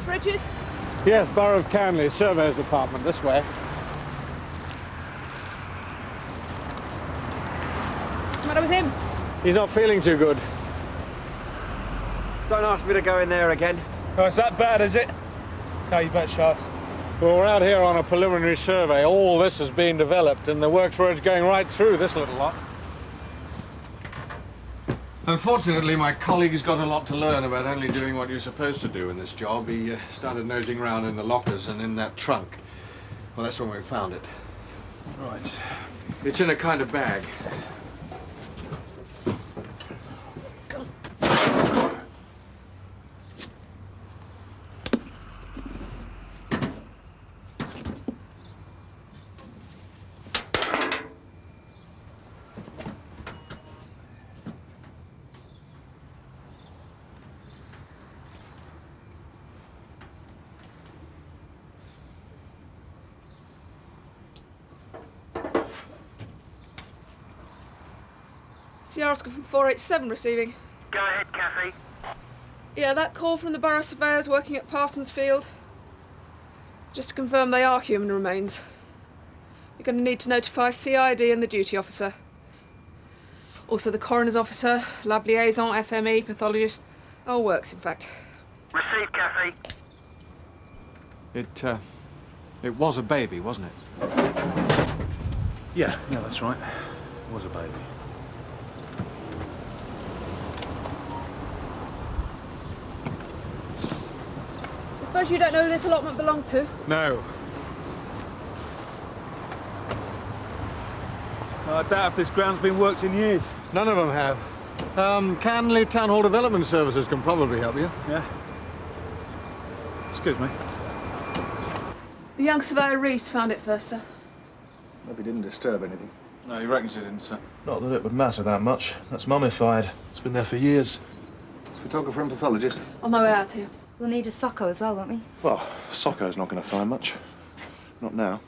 Richard? Yes, Borough of Canley, Surveyors Department, this way. What's the matter with him? He's not feeling too good. Don't ask me to go in there again. Oh, it's that bad, is it? No, you bet, Sharks. Well, we're out here on a preliminary survey. All this has been developed, and the works road's going right through this little lot. Unfortunately, my colleague's got a lot to learn about only doing what you're supposed to do in this job. He started nosing around in the lockers and in that trunk. Well, that's when we found it. Right. It's in a kind of bag. CR Oscar from 487 receiving. Go ahead, Cathy. Yeah, that call from the borough surveyors working at Parsons Field. Just to confirm they are human remains. You're going to need to notify CID and the duty officer. Also the coroner's officer, lab liaison, FME, pathologist. All works, in fact. Receive, Cathy. It was a baby, wasn't it? Yeah, that's right. It was a baby. I suppose you don't know who this allotment belonged to? No. I doubt if this ground's been worked in years. None of them have. Canley Town Hall Development Services can probably help you. Yeah. Excuse me. The young surveyor Reese found it first, sir. Hope he didn't disturb anything. No, he reckons he didn't, sir. Not that it would matter that much. That's mummified. It's been there for years. Photographer and pathologist. On my way out here. We'll need a socko as well, won't we? Well, Socko's not going to find much. Not now.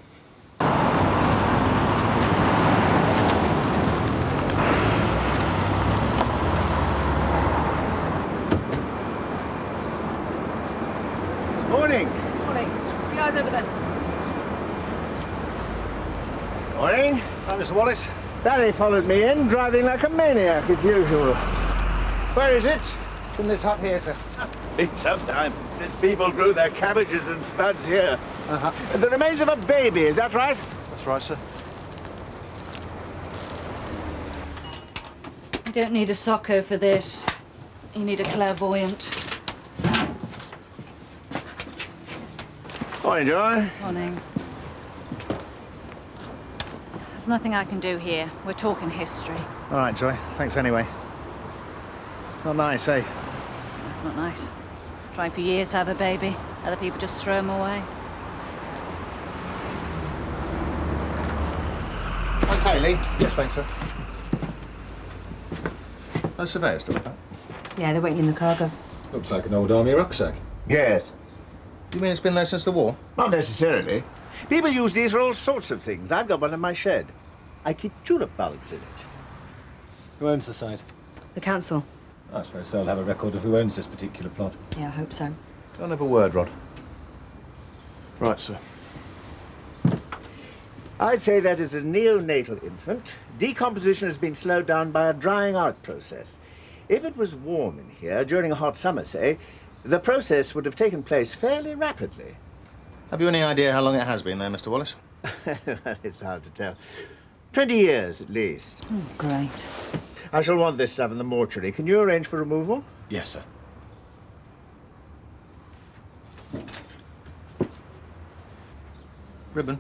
Morning. Morning. You guys over there, sir. Morning. Hi, Mr. Wallace. Danny followed me in, driving like a maniac as usual. Where is it? In this hut here, sir. Been some time since people grew their cabbages and spuds here. The remains of a baby, is that right? That's right, sir. You don't need a socko for this. You need a clairvoyant. Morning, Joy. Morning. There's nothing I can do here. We're talking history. All right, Joy. Thanks anyway. Not nice, eh? That's not nice. Trying for years to have a baby. Other people just throw them away. Okay, Lee. Yes, thanks, sir. Those surveyors still back? Yeah, they're waiting in the cargo. Looks like an old army rucksack. Yes. You mean it's been there since the war? Not necessarily. People use these for all sorts of things. I've got one in my shed. I keep tulip bulbs in it. Who owns the site? The council. I suppose they'll have a record of who owns this particular plot. Yeah, I hope so. Don't have a word, Rod. Right, sir. I'd say that as a neonatal infant, decomposition has been slowed down by a drying out process. If it was warm in here, during a hot summer, say, the process would have taken place fairly rapidly. Have you any idea how long it has been there, Mr. Wallace? It's hard to tell. 20 years, at least. Oh, great. I shall want this stuff in the mortuary. Can you arrange for removal? Yes, sir. Ribbon?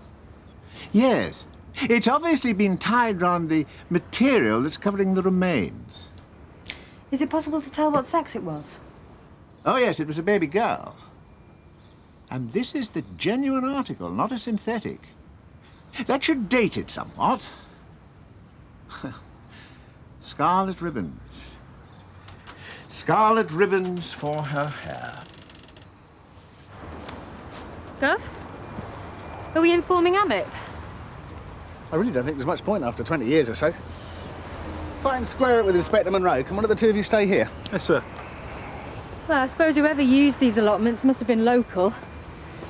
Yes. It's obviously been tied round the material that's covering the remains. Is it possible to tell what sex it was? Oh, yes, it was a baby girl. And this is the genuine article, not a synthetic. That should date it somewhat. Scarlet ribbons. Scarlet ribbons for her hair. Gov? Are we informing Abbott? I really don't think there's much point after 20 years or so. Try and square it with Inspector Monroe. Can one of the two of you stay here? Yes, sir. Well, I suppose whoever used these allotments must have been local.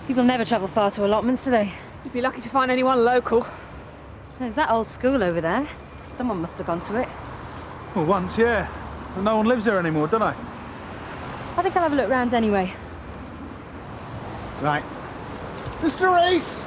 People never travel far to allotments, do they? You'd be lucky to find anyone local. There's that old school over there. Someone must have gone to it. Well, once, yeah. But no one lives there anymore, do they? I think I'll have a look round anyway. Right. Mr. Race!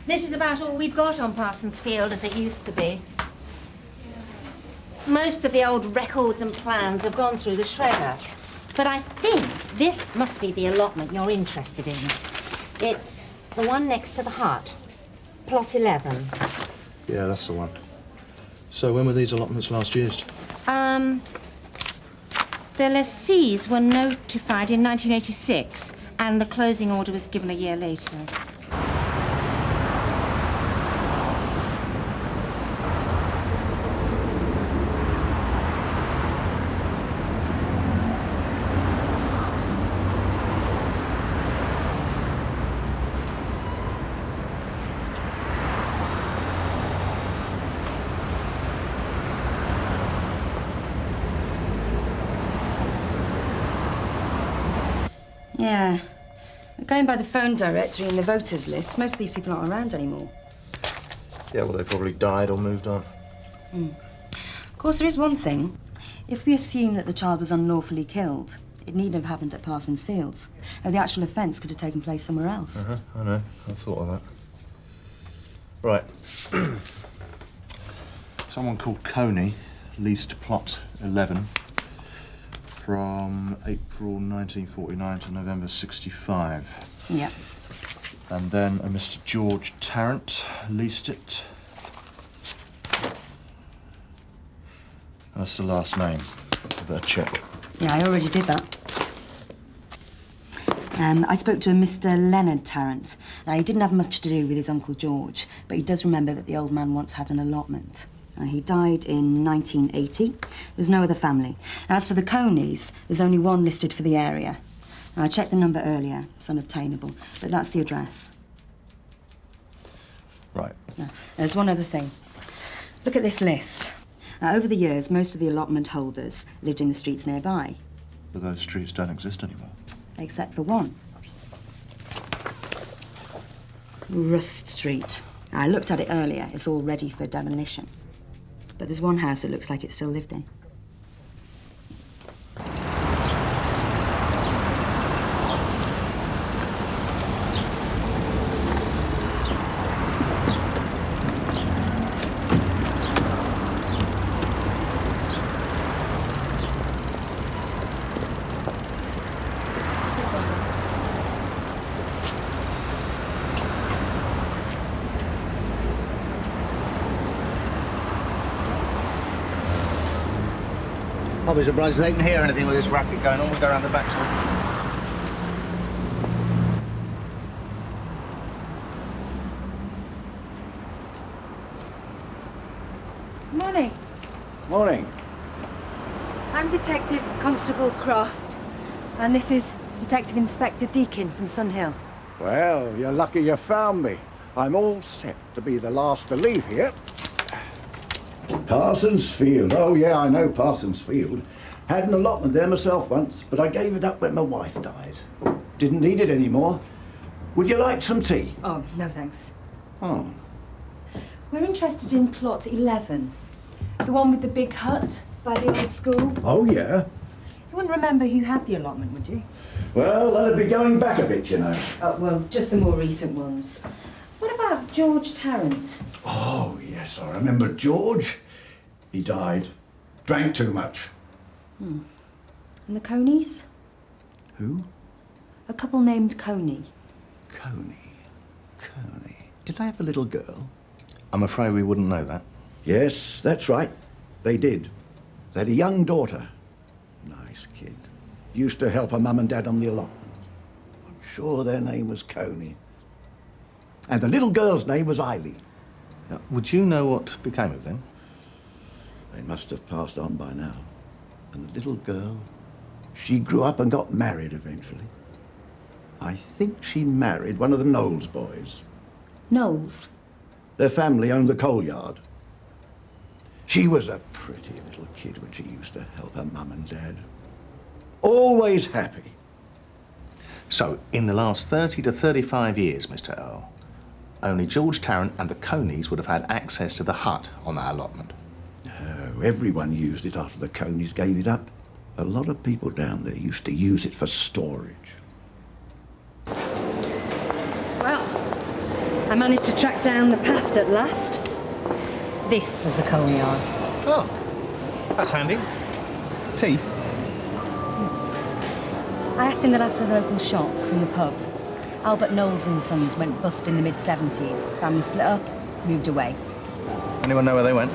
This is about all we've got on Parsons Field as it used to be. Most of the old records and plans have gone through the shredder. But I think this must be the allotment you're interested in. It's the one next to the hut. Plot 11. Yeah, that's the one. So when were these allotments last used? The lessees were notified in 1986, and the closing order was given a year later. Yeah. Going by the phone directory and the voters list, most of these people aren't around anymore. Yeah, well, they probably died or moved on. Of course, there is one thing. If we assume that the child was unlawfully killed, it needn't have happened at Parsons Fields. Now, the actual offence could have taken place somewhere else. I know. I thought of that. Right. Someone called Coney leased plot 11 from April 1949 to November 65. Yeah. And then a Mr. George Tarrant leased it. That's the last name. I better check. Yeah, I already did that. I spoke to a Mr. Leonard Tarrant. Now, he didn't have much to do with his Uncle George, but he does remember that the old man once had an allotment. He died in 1980. There's no other family. As for the Coneys, there's only one listed for the area. Now, I checked the number earlier. It's unobtainable, but that's the address. Right. Now, there's one other thing. Look at this list. Now, over the years, most of the allotment holders lived in the streets nearby. But those streets don't exist anymore. Except for one. Rust Street. Now, I looked at it earlier. It's all ready for demolition. But there's one house that looks like it's still lived in. I'll be surprised they can hear anything with this racket going on. We'll go around the back side. Morning. Morning. I'm Detective Constable Croft, and this is Detective Inspector Deakin from Sunhill. Well, you're lucky you found me. I'm all set to be the last to leave here. Parsons Field. Oh, yeah, I know Parsons Field. Had an allotment there myself once, but I gave it up when my wife died. Didn't need it anymore. Would you like some tea? Oh, no thanks. Oh. We're interested in plot 11. The one with the big hut by the old school. Oh, yeah? You wouldn't remember who had the allotment, would you? Well, that'd be going back a bit, you know. Oh, well, just the more recent ones. What about George Tarrant? Oh, yes, I remember George. He died. Drank too much. And the Coneys? Who? A couple named Coney. Coney. Coney. Did they have a little girl? I'm afraid we wouldn't know that. Yes, that's right. They did. They had a young daughter. Nice kid. Used to help her mum and dad on the allotment. I'm sure their name was Coney. And the little girl's name was Eileen. Would you know what became of them? They must have passed on by now. And the little girl, she grew up and got married eventually. I think she married one of the Knowles boys. Knowles? Their family owned the coal yard. She was a pretty little kid when she used to help her mum and dad. Always happy. So, in the last 30 to 35 years, Mr. Earl, only George Tarrant and the Coneys would have had access to the hut on that allotment. No, everyone used it after the Coneys gave it up. A lot of people down there used to use it for storage. Well, I managed to track down the past at last. This was the coal yard. Oh, that's handy. Tea? I asked him the last of the local shops in the pub. Albert Knowles and Sons went bust in the mid-70s. Family split up, moved away. Anyone know where they went?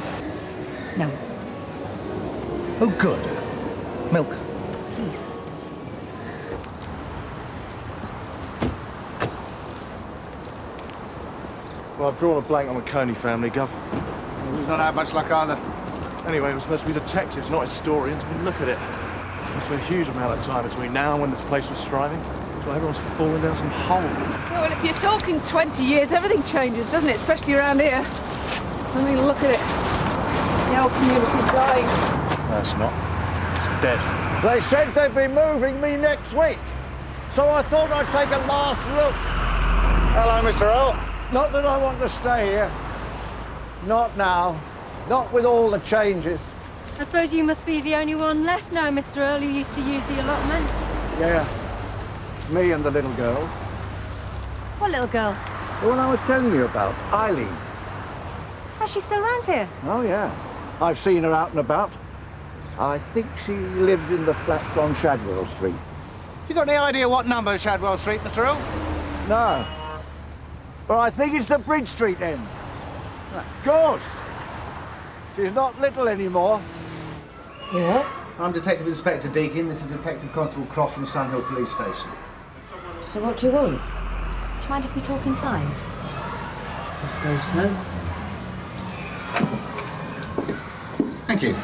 No. Oh, good. Milk. Please. Well, I've drawn a blank on the Coney family, Gov. We've not had much luck either. Anyway, we're supposed to be detectives, not historians. I mean, look at it. There's been a huge amount of time between now and when this place was thriving. Looks like everyone's falling down some hole. Yeah, well, if you're talking 20 years, everything changes, doesn't it? Especially around here. I mean, look at it. The whole community's dying. No, it's not. It's dead. They said they'd be moving me next week, so I thought I'd take a last look. Hello, Mr. Earl. Not that I want to stay here. Not now. Not with all the changes. I suppose you must be the only one left now, Mr. Earl, who used to use the allotments. Yeah. Me and the little girl. What little girl? The one I was telling you about, Eileen. Is she still around here? Oh, yeah. I've seen her out and about. I think she lives in the flats on Shadwell Street. You got any idea what number Shadwell Street, Mr. Earl? No. But I think it's the Bridge Street end. Of course. She's not little anymore. Yeah? I'm Detective Inspector Deakin. This is Detective Constable Croft from Sunhill Police Station. So what do you want? Do you mind if we talk inside? I suppose so. Thank you.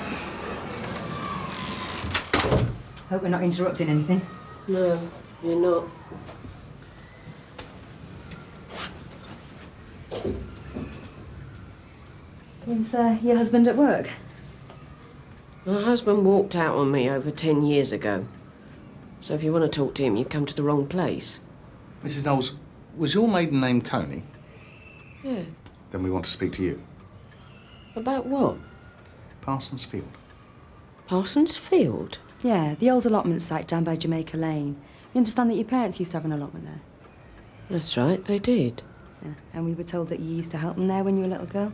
Hope we're not interrupting anything. No, you're not. Is your husband at work? My husband walked out on me over 10 years ago. So if you want to talk to him, you've come to the wrong place. Mrs. Knowles, was your maiden name Coney? Yeah. Then we want to speak to you. About what? Parsons Field. Parsons Field? Yeah, the old allotment site down by Jamaica Lane. You understand that your parents used to have an allotment there? That's right, they did. Yeah, and we were told that you used to help them there when you were a little girl?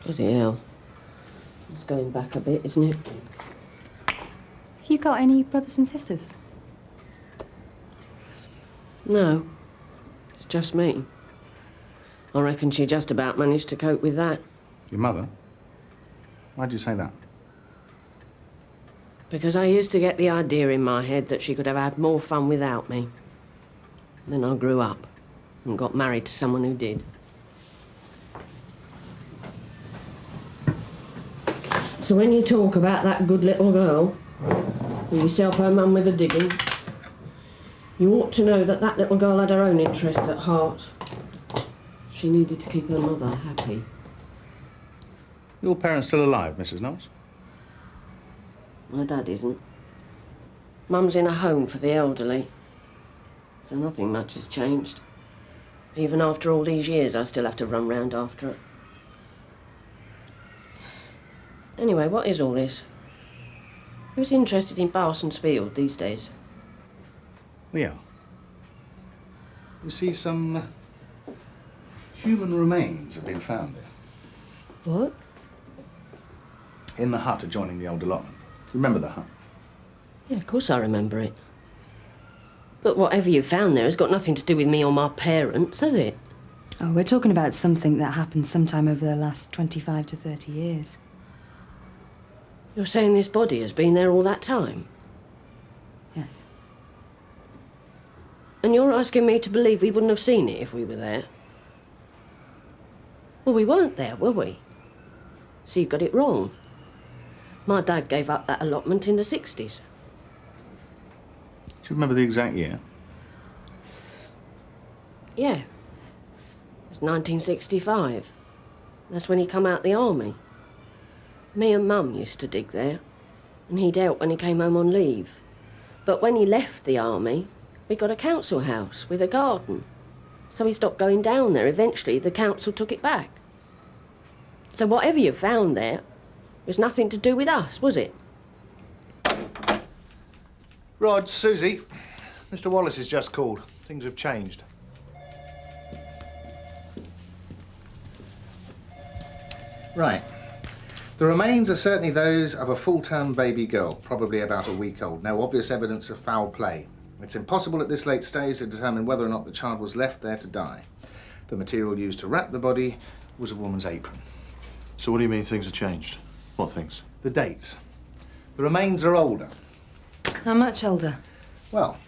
Bloody hell. It's going back a bit, isn't it? Have you got any brothers and sisters? No. It's just me. I reckon she just about managed to cope with that. Your mother? Why'd you say that? Because I used to get the idea in my head that she could have had more fun without me. Then I grew up and got married to someone who did. So when you talk about that good little girl who used to help her mum with the digging, you ought to know that that little girl had her own interests at heart. She needed to keep her mother happy. Your parents still alive, Mrs. Knowles? My dad isn't. Mum's in a home for the elderly. So nothing much has changed. Even after all these years, I still have to run round after her. Anyway, what is all this? Who's interested in Parsons Field these days? We are. You see, some human remains have been found there. What? In the hut adjoining the old allotment. Remember the hut? Yeah, of course I remember it. But whatever you found there has got nothing to do with me or my parents, has it? Oh, we're talking about something that happened sometime over the last 25 to 30 years. You're saying this body has been there all that time? Yes. And you're asking me to believe we wouldn't have seen it if we were there? Well, we weren't there, were we? So you got it wrong. My dad gave up that allotment in the 60s. Do you remember the exact year? Yeah. It was 1965. That's when he come out the army. Me and Mum used to dig there, and he'd help when he came home on leave. But when he left the army, we got a council house with a garden. So he stopped going down there. Eventually, the council took it back. So whatever you found there was nothing to do with us, was it? Rod, Susie, Mr. Wallace has just called. Things have changed. Right. The remains are certainly those of a full-term baby girl, probably about a week old. No obvious evidence of foul play. It's impossible at this late stage to determine whether or not the child was left there to die. The material used to wrap the body was a woman's apron. So what do you mean things have changed? What things? The dates. The remains are older. How much older? Well,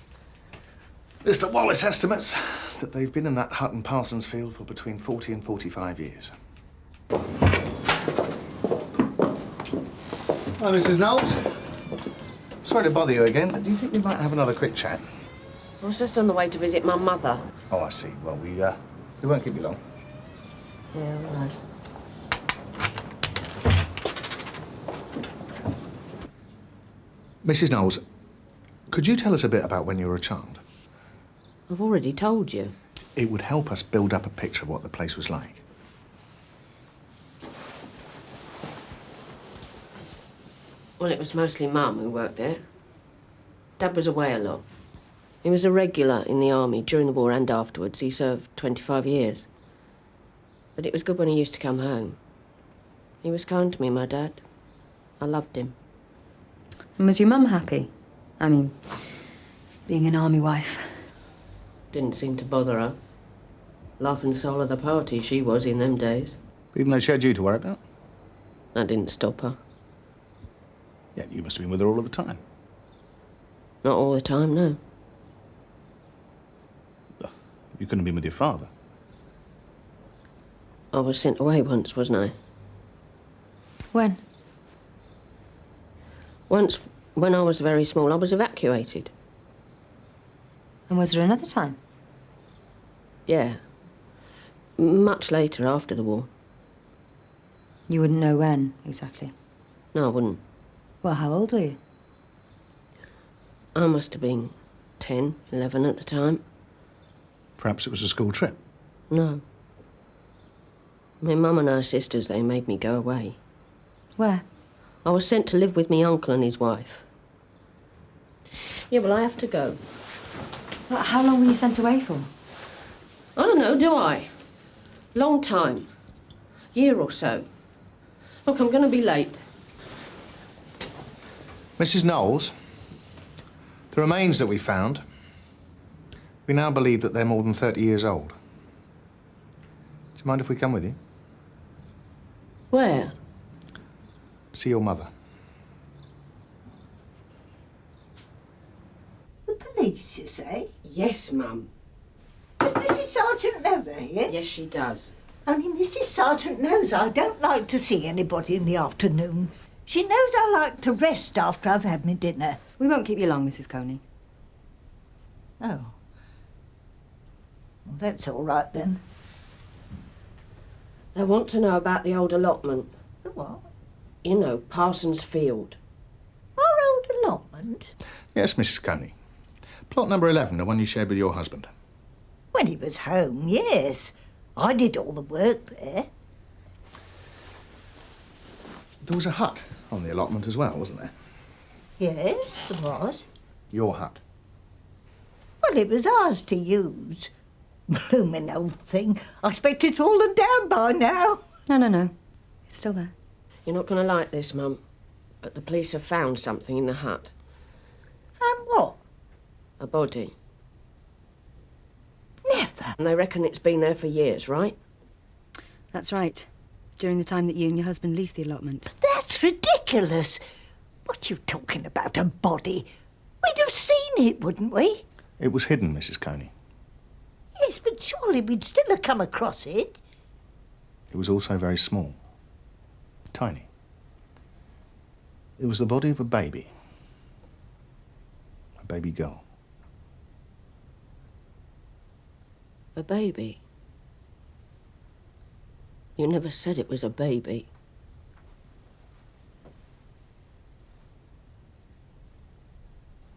Mr. Wallace estimates that they've been in that hut in Parsonsfield for between 40 and 45 years. Hi, Mrs. Knowles. Sorry to bother you again, but do you think we might have another quick chat? I was just on the way to visit my mother. Oh, I see. Well, we won't keep you long. Yeah, all right. Mrs. Knowles, could you tell us a bit about when you were a child? I've already told you. It would help us build up a picture of what the place was like. Well, it was mostly Mum who worked there. Dad was away a lot. He was a regular in the army during the war and afterwards. He served 25 years. But it was good when he used to come home. He was kind to me, my dad. I loved him. And was your mum happy? I mean, being an army wife. Didn't seem to bother her. Life and soul of the party she was in them days. Even though she had you to worry about? That didn't stop her. Yeah, you must have been with her all of the time. Not all the time, no. You couldn't have been with your father. I was sent away once, wasn't I? When? Once, when I was very small, I was evacuated. And was there another time? Yeah. Much later, after the war. You wouldn't know when, exactly? No, I wouldn't. Well, how old were you? I must have been 10, 11 at the time. Perhaps it was a school trip. No. My mum and her sisters, they made me go away. Where? I was sent to live with my uncle and his wife. Yeah, well, I have to go. Well, how long were you sent away for? I don't know, do I? Long time. Year or so. Look, I'm going to be late. Mrs. Knowles, the remains that we found, we now believe that they're more than 30 years old. Do you mind if we come with you? Where? See your mother. The police, you say? Yes, Mum. Does Mrs. Sargent know they're here? Yes, she does. Only Mrs. Sargent knows I don't like to see anybody in the afternoon. She knows I like to rest after I've had my dinner. We won't keep you long, Mrs. Coney. Oh. Well, that's all right, then. They want to know about the old allotment. The what? You know, Parsons Field. Our old allotment? Yes, Mrs. Coney. Plot number 11, the one you shared with your husband. When he was home, yes. I did all the work there. There was a hut on the allotment as well, wasn't there? Yes, there was. Your hut. Well, it was ours to use. Bloomin' old thing. I expect it's fallen down by now. No. It's still there. You're not going to like this, Mum, but the police have found something in the hut. And what? A body. Martha. And they reckon it's been there for years, right? That's right. During the time that you and your husband leased the allotment. That's ridiculous. What are you talking about, a body? We'd have seen it, wouldn't we? It was hidden, Mrs. Coney. Yes, but surely we'd still have come across it. It was also very small. Tiny. It was the body of a baby. A baby girl. A baby? You never said it was a baby.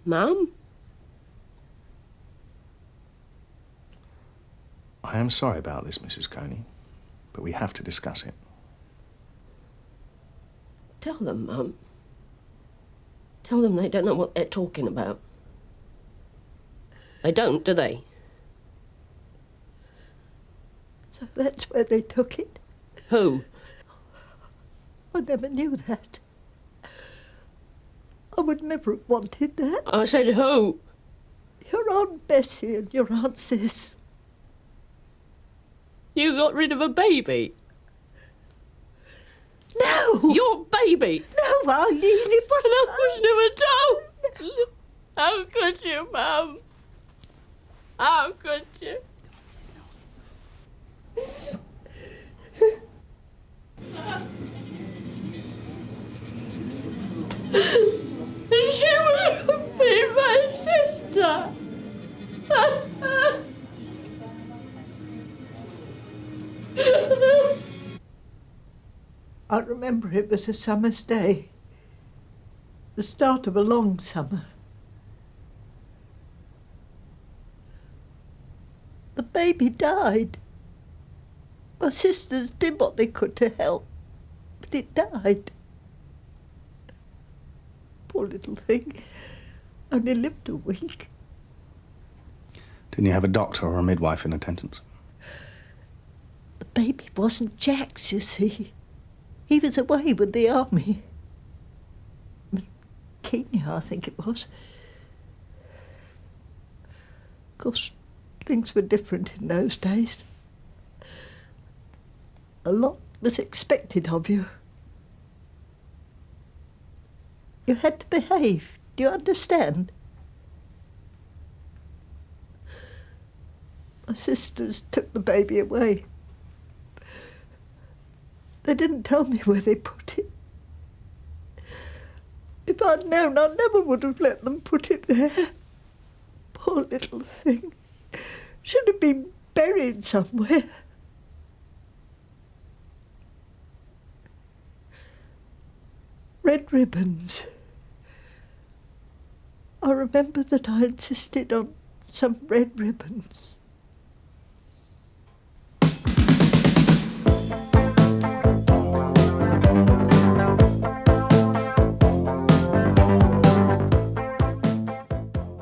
Mum? I am sorry about this, Mrs. Coney, but we have to discuss it. Tell them, Mum. Tell them they don't know what they're talking about. They don't, do they? So that's where they took it? Who? I never knew that. I would never have wanted that. I said who? Your Aunt Bessie and your Aunt Sis. You got rid of a baby? No! Your baby? No, Eileen, it wasn't. That was never told. How could you, Mum? How could you? She will be my sister. I remember it was a summer's day. The start of a long summer. The baby died. My sisters did what they could to help, but it died. Poor little thing. Only lived a week. Didn't you have a doctor or a midwife in attendance? The baby wasn't Jack's, you see. He was away with the army. Kenya, I think it was. Of course, things were different in those days. A lot was expected of you. You had to behave. Do you understand? My sisters took the baby away. They didn't tell me where they put it. If I'd known, I never would have let them put it there. Poor little thing. Should have been buried somewhere. Red ribbons. I remember that I insisted on some red ribbons.